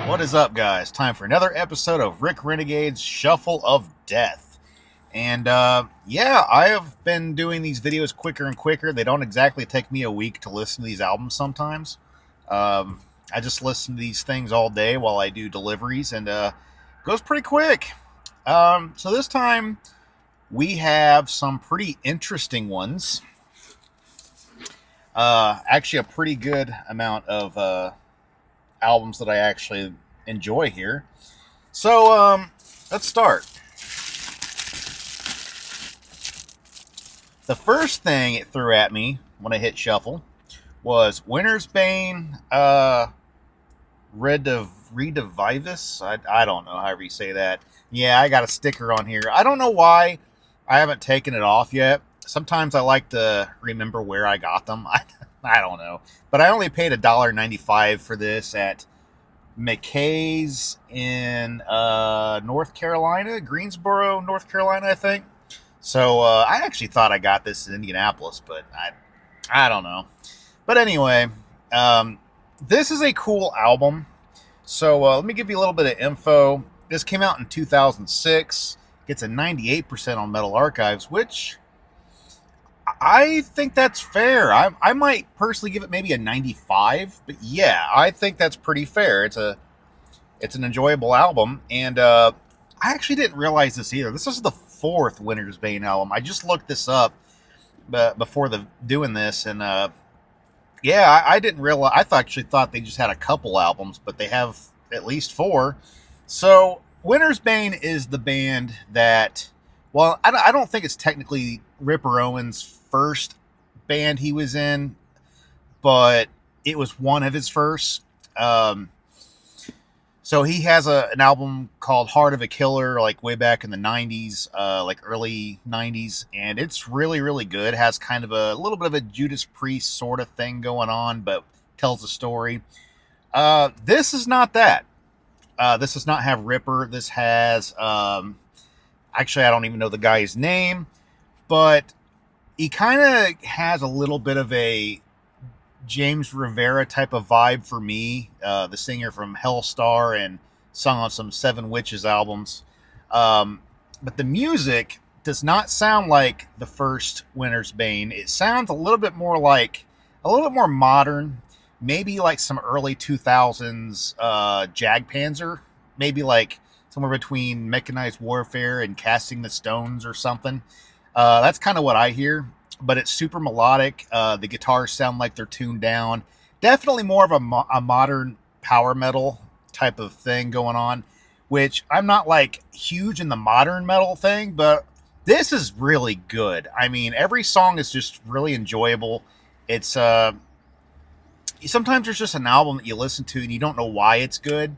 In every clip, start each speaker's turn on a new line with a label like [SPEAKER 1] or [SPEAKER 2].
[SPEAKER 1] What is up, guys? Time for another episode of Rick Renegade's Shuffle of Death. And yeah, I have been doing these videos quicker and quicker. They don't exactly take me a week to listen to these albums sometimes. I just listen to these things all day while I do deliveries, and it goes pretty quick. So this time we have some pretty interesting ones. Actually, a pretty good amount of albums that I actually enjoy here. So let's start. The first thing it threw at me when I hit shuffle was Winter's Bane, Redivivus. I don't know however you say that. Yeah, I got a sticker on here. I don't know why I haven't taken it off yet. Sometimes I like to remember where I got them. I don't know. But I only paid $1.95 for this at McKay's in North Carolina, Greensboro, North Carolina, I think. So I actually thought I got this in Indianapolis, but I don't know. But anyway, this is a cool album. So let me give you a little bit of info. This came out in 2006. Gets a 98% on Metal Archives, which I think that's fair. I might personally give it maybe a 95, but yeah, I think that's pretty fair. It's an enjoyable album, and I actually didn't realize this either. This is the fourth Winter's Bane album. I just looked this up before doing this, and yeah, I didn't realize. I actually thought they just had a couple albums, but they have at least four. So Winter's Bane is the band that, well, I don't think it's technically Ripper Owens' first band he was in, but it was one of his first. So he has an album called Heart of a Killer, like way back in the 90s, like early 90s, and it's really, really good. It has kind of a little bit of a Judas Priest sort of thing going on, but tells a story. This is not that. This does not have Ripper. This has, actually, I don't even know the guy's name, but he kind of has a little bit of a James Rivera type of vibe for me, the singer from Hellstar and sung on some Seven Witches albums. But the music does not sound like the first Winter's Bane. It sounds a little bit more modern, maybe like some early 2000s Jagdpanzer, maybe like somewhere between Mechanized Warfare and Casting the Stones or something. That's kind of what I hear. But it's super melodic. The guitars sound like they're tuned down. Definitely more of a modern power metal type of thing going on, which I'm not like huge in the modern metal thing, but this is really good. I mean, every song is just really enjoyable. It's sometimes there's just an album that you listen to and you don't know why it's good,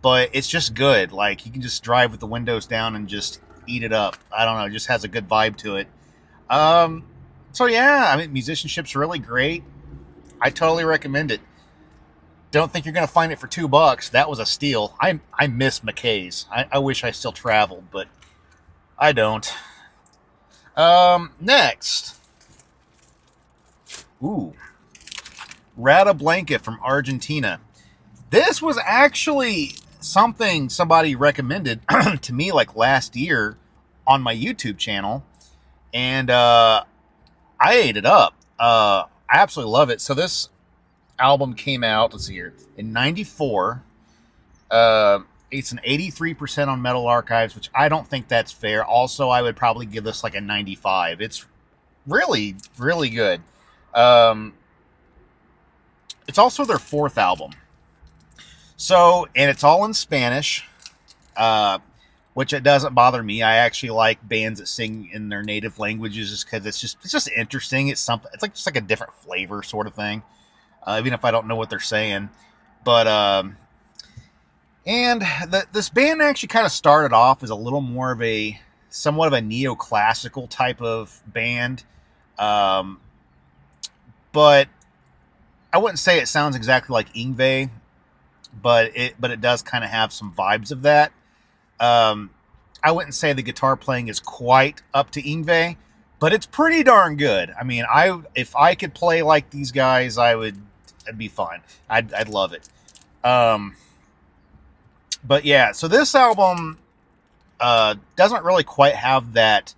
[SPEAKER 1] but it's just good. Like you can just drive with the windows down and just eat it up. I don't know, it just has a good vibe to it. So yeah, I mean, musicianship's really great. I totally recommend it. Don't think you're going to find it for $2. That was a steal. I miss McKay's. I wish I still traveled, but I don't. Next. Ooh. Rata Blanket from Argentina. This was actually something somebody recommended to me like last year on my YouTube channel. And I ate it up. I absolutely love it. So this album came out, let's see here, in 94. It's an 83% on Metal Archives, which I don't think that's fair. Also, I would probably give this like a 95. It's really, really good. It's also their fourth album. So, and it's all in Spanish. Which it doesn't bother me. I actually like bands that sing in their native languages just because it's just interesting. It's something. It's like just like a different flavor sort of thing, even if I don't know what they're saying. But this band actually kind of started off as a little more of somewhat of a neoclassical type of band, but I wouldn't say it sounds exactly like Yngwie, but it does kind of have some vibes of that. I wouldn't say the guitar playing is quite up to Yngwie, but it's pretty darn good. I mean, if I could play like these guys, it'd be fun. I'd love it. Um, but yeah, so this album doesn't really quite have that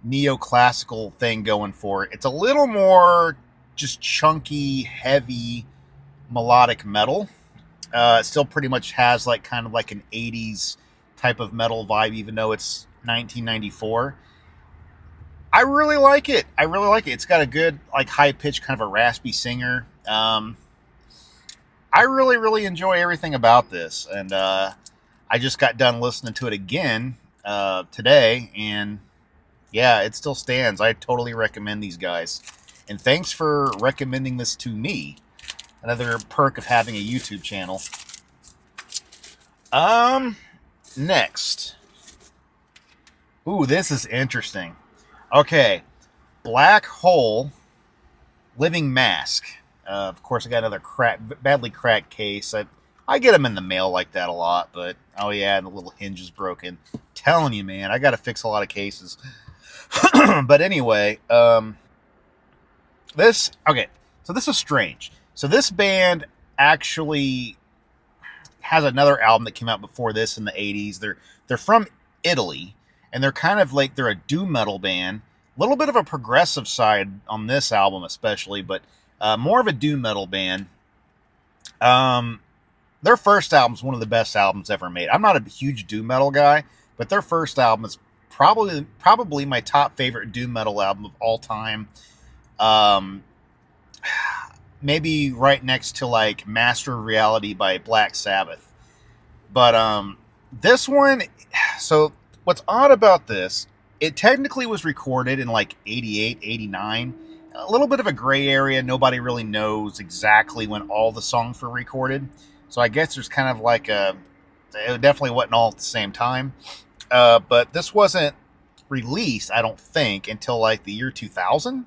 [SPEAKER 1] neoclassical thing going for it. It's a little more just chunky, heavy, melodic metal. It still pretty much has like kind of like an 80s type of metal vibe, even though it's 1994. I really like it. I really like it. It's got a good, like, high pitched, kind of a raspy singer. I really, really enjoy everything about this, and I just got done listening to it again today, and yeah, it still stands. I totally recommend these guys, and thanks for recommending this to me. Another perk of having a YouTube channel. Next. Ooh, this is interesting. Okay, Black Hole, Living Mask. Of course, I got another badly cracked case. I get them in the mail like that a lot, but oh yeah, the little hinge is broken. Telling you, man, I got to fix a lot of cases. But anyway, this is strange. So this band actually has another album that came out before this in the 80s. They're from Italy, and they're kind of like, they're a doom metal band. A little bit of a progressive side on this album especially, but more of a doom metal band. Their first album is one of the best albums ever made. I'm not a huge doom metal guy, but their first album is probably my top favorite doom metal album of all time. Maybe right next to like Master of Reality by Black Sabbath. But this one, so what's odd about this, it technically was recorded in like 88, 89. A little bit of a gray area. Nobody really knows exactly when all the songs were recorded. So I guess there's kind of like it definitely wasn't all at the same time. But this wasn't released, I don't think, until like the year 2000.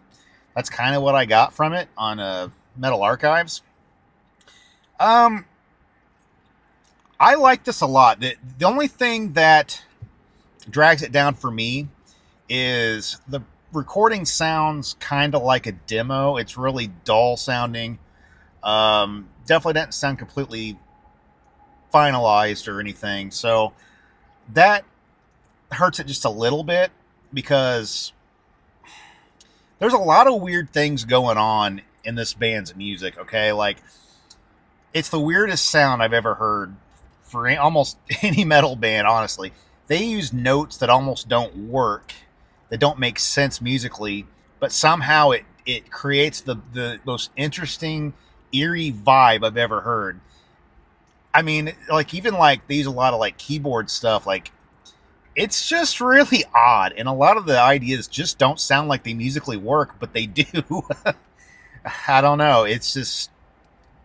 [SPEAKER 1] That's kind of what I got from it on Metal Archives. I like this a lot. The only thing that drags it down for me is the recording sounds kind of like a demo. It's really dull sounding. Definitely doesn't sound completely finalized or anything. So that hurts it just a little bit, because there's a lot of weird things going on in this band's music, okay? Like, it's the weirdest sound I've ever heard for almost any metal band, honestly. They use notes that almost don't work, that don't make sense musically, but somehow it creates the most interesting, eerie vibe I've ever heard. I mean, like, even like they use a lot of like keyboard stuff, like, it's just really odd, and a lot of the ideas just don't sound like they musically work, but they do. I don't know. It's just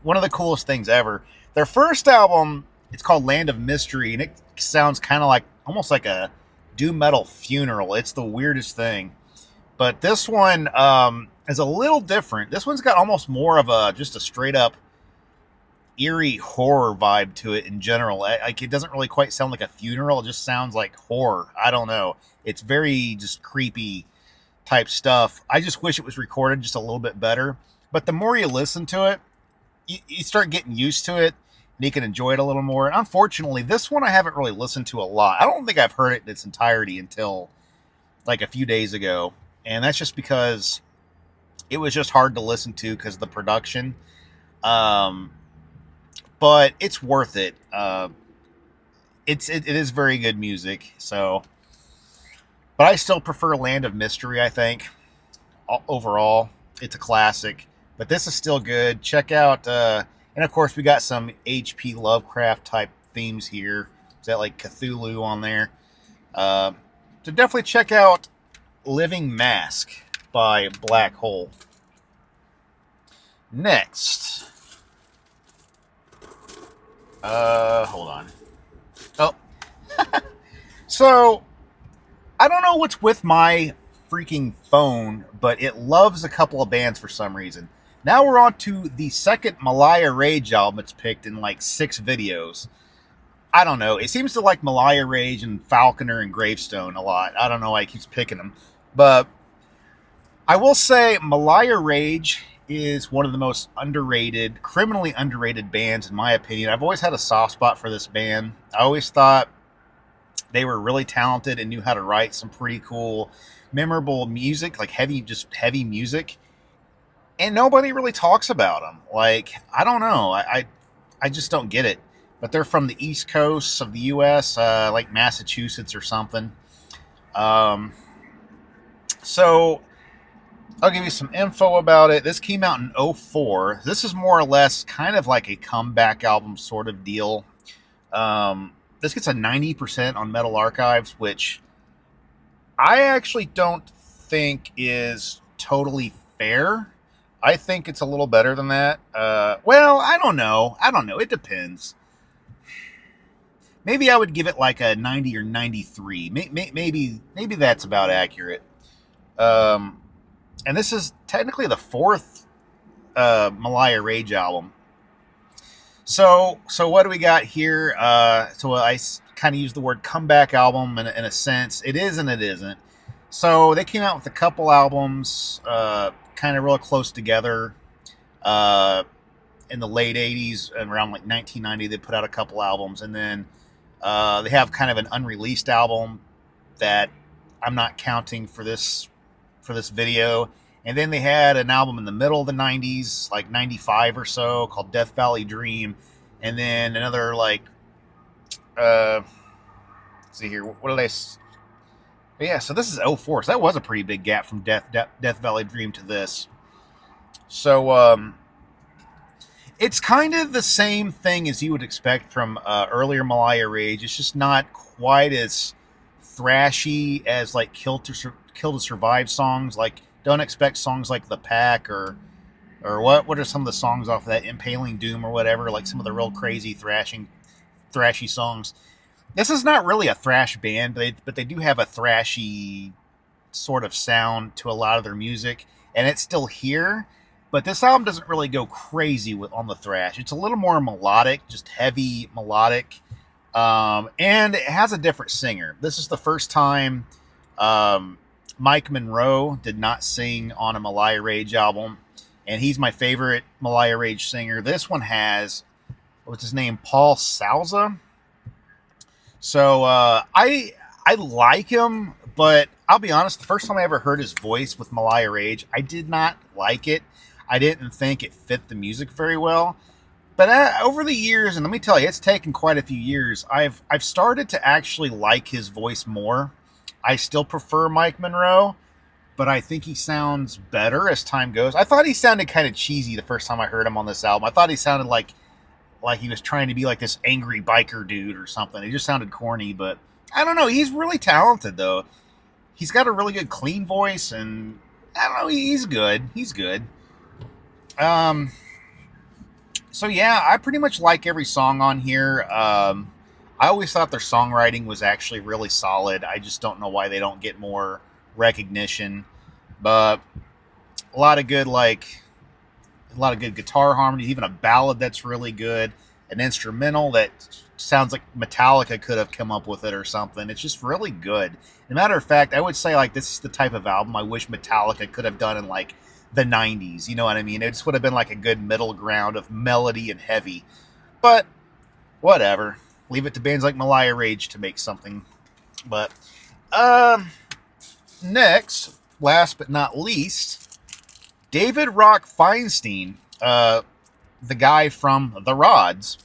[SPEAKER 1] one of the coolest things ever. Their first album, it's called Land of Mystery, and it sounds kind of like, almost like a doom metal funeral. It's the weirdest thing. But this one is a little different. This one's got almost more of just a straight up eerie horror vibe to it in general. Like, it doesn't really quite sound like a funeral. It just sounds like horror. I don't know. It's very just creepy type stuff. I just wish it was recorded just a little bit better. But the more you listen to it, you start getting used to it, and you can enjoy it a little more. And unfortunately, this one I haven't really listened to a lot. I don't think I've heard it in its entirety until like a few days ago. And that's just because it was just hard to listen to because of the production. But it's worth it. It is very good music. So, but I still prefer Land of Mystery, I think. Overall, it's a classic. But this is still good. Check out, and of course we got some H.P. Lovecraft type themes here. Is that like Cthulhu on there? So definitely check out Living Mask by Black Hole. Next. Hold on. Oh. So, I don't know what's with my freaking phone, but it loves a couple of bands for some reason. Now we're on to the second Malaya Rage album it's picked in like 6 videos. I don't know. It seems to like Malaya Rage and Falconer and Gravestone a lot. I don't know why it keeps picking them. But I will say Malaya Rage is one of the most underrated, criminally underrated bands, in my opinion. I've always had a soft spot for this band. I always thought they were really talented and knew how to write some pretty cool, memorable music, like just heavy music. And nobody really talks about them. Like, I don't know. I just don't get it. But they're from the East Coast of the U.S., like Massachusetts or something. Um, so I'll give you some info about it. This came out in '04. This is more or less kind of like a comeback album sort of deal. This gets a 90% on Metal Archives, which I actually don't think is totally fair. I think it's a little better than that. Well, I don't know. I don't know. It depends. Maybe I would give it like a 90 or 93. Maybe that's about accurate. Um, and this is technically the fourth Malaya Rage album. So what do we got here? So I kind of use the word comeback album in a sense. It is and it isn't. So they came out with a couple albums, kind of real close together. Uh, in the late '80s, and around like 1990, they put out a couple albums, and then they have kind of an unreleased album that I'm not counting for this video. And then they had an album in the middle of the '90s, like '95 or so, called Death Valley Dream, and then another like, let's see here, what did I? Yeah, so this is '04, so that was a pretty big gap from Death Valley Dream to this. So it's kind of the same thing as you would expect from earlier Malaya Rage. It's just not quite as thrashy as like Kill to Survive songs. Like, don't expect songs like The Pack or what are some of the songs off of that Impaling Doom or whatever, like some of the real crazy thrashy songs. This is not really a thrash band, but they do have a thrashy sort of sound to a lot of their music, and it's still here. But this album doesn't really go crazy on the thrash. It's a little more melodic, just heavy melodic, and it has a different singer. This is the first time Mike Monroe did not sing on a Malaya Rage album, and he's my favorite Malaya Rage singer. This one has, what's his name, Paul Salza. So I like him, but I'll be honest, the first time I ever heard his voice with Malaya Rage, I did not like it. I didn't think it fit the music very well. But over the years, and let me tell you, it's taken quite a few years, I've started to actually like his voice more. I still prefer Mike Monroe, but I think he sounds better as time goes. I thought he sounded kind of cheesy the first time I heard him on this album. I thought he sounded like he was trying to be like this angry biker dude or something. He just sounded corny, but I don't know. He's really talented, though. He's got a really good, clean voice, and I don't know. He's good. He's good. Um, so yeah, I pretty much like every song on here. I always thought their songwriting was actually really solid. I just don't know why they don't get more recognition. But a lot of good, a lot of good guitar harmony, even a ballad that's really good, an instrumental that sounds like Metallica could have come up with it or something. It's just really good. As a matter of fact, I would say like this is the type of album I wish Metallica could have done in like the '90s. You know what I mean? It just would have been like a good middle ground of melody and heavy. But whatever. Leave it to bands like Malaya Rage to make something. But next, last but not least, David Rock Feinstein, the guy from The Rods.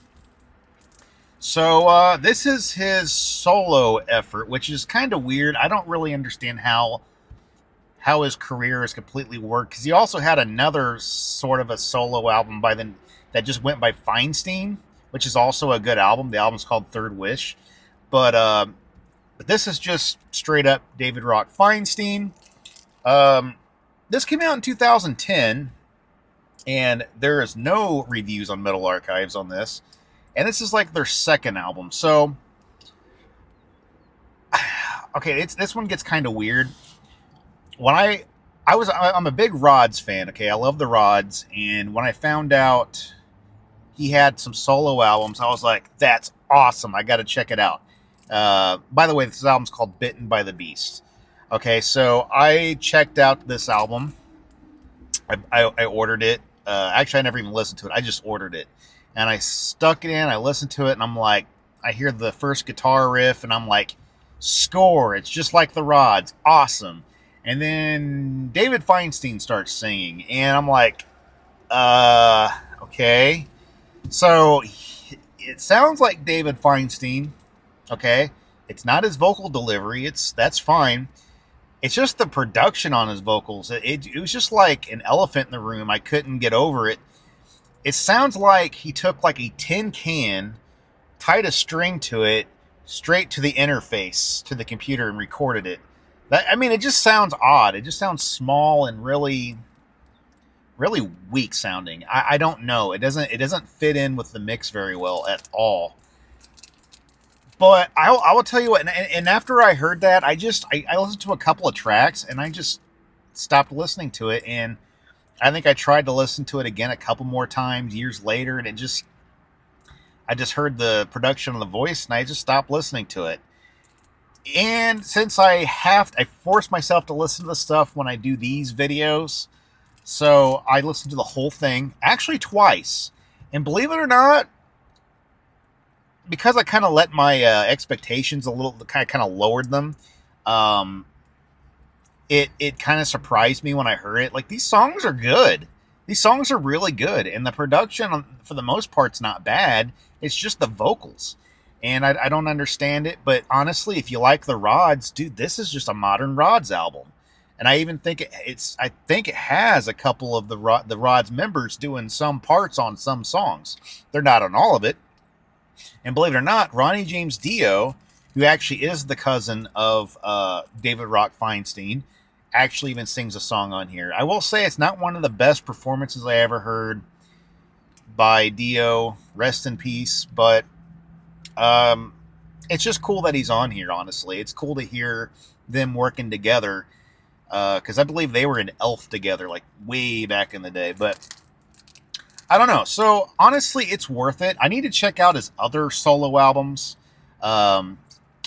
[SPEAKER 1] So this is his solo effort, which is kind of weird. I don't really understand how his career has completely worked, because he also had another sort of a solo album that just went by Feinstein, which is also a good album. The album's called Third Wish, but this is just straight up David Rock Feinstein. This came out in 2010, and there is no reviews on Metal Archives on this, and this is like their second album. So, okay, this one gets kind of weird. When I'm a big Rods fan. Okay, I love the Rods, and when I found out he had some solo albums, I was like, that's awesome. I got to check it out. By the way, this album's called Bitten by the Beast. Okay, so I checked out this album. I ordered it. Actually, I never even listened to it. I just ordered it, and I stuck it in. I listened to it, and I'm like, I hear the first guitar riff, and I'm like, score. It's just like the Rods. Awesome. And then David Feinstein starts singing, and I'm like, okay. So it sounds like David Feinstein. Okay, it's not his vocal delivery. That's fine. It's just the production on his vocals. It was just like an elephant in the room. I couldn't get over it. It sounds like he took like a tin can, tied a string to it, straight to the interface to the computer and recorded it. I mean, it just sounds odd. It just sounds small and really, really weak sounding. I don't know. It doesn't fit in with the mix very well at all. But I will tell you what, and after I heard that, I listened to a couple of tracks and I just stopped listening to it. And I think I tried to listen to it again a couple more times years later, and I just heard the production of the voice and I just stopped listening to it. And since I force myself to listen to the stuff when I do these videos, so I listened to the whole thing actually twice. And believe it or not, because I kind of let my expectations a little, kind of lowered them. Um, it kind of surprised me when I heard it. Like, these songs are good. These songs are really good, and the production for the most part's not bad. It's just the vocals, and I don't understand it. But honestly, if you like the Rods, dude, this is just a modern Rods album. And I even think I think it has a couple of the Rods members doing some parts on some songs. They're not on all of it. And believe it or not, Ronnie James Dio, who actually is the cousin of David Rock Feinstein, actually even sings a song on here. I will say it's not one of the best performances I ever heard by Dio. Rest in peace. But it's just cool that he's on here, honestly. It's cool to hear them working together, because I believe they were in Elf together, like way back in the day. But I don't know. So honestly, it's worth it. I need to check out his other solo albums. All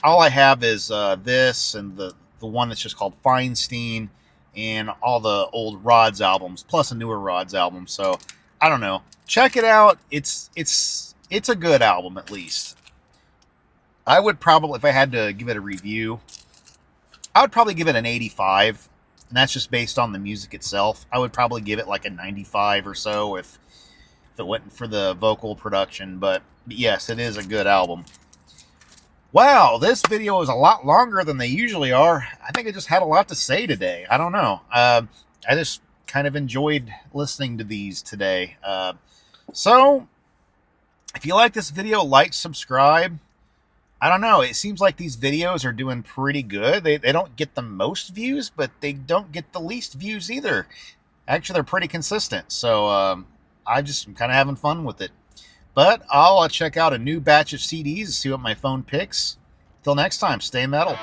[SPEAKER 1] I have is this and the one that's just called Feinstein, and all the old Rods albums, plus a newer Rods album. So I don't know. Check it out. It's a good album, at least. I would probably, if I had to give it a review, I would probably give it an 85, and that's just based on the music itself. I would probably give it like a 95 or so if it went for the vocal production. But yes, it is a good album. Wow, this video is a lot longer than they usually are. I think I just had a lot to say today. I don't know. I just kind of enjoyed listening to these today. So, if you like this video, like, subscribe. I don't know. It seems like these videos are doing pretty good. They don't get the most views, but they don't get the least views either. Actually, they're pretty consistent. So, I'm just kind of having fun with it. But I'll check out a new batch of CDs and see what my phone picks. Till next time, stay metal.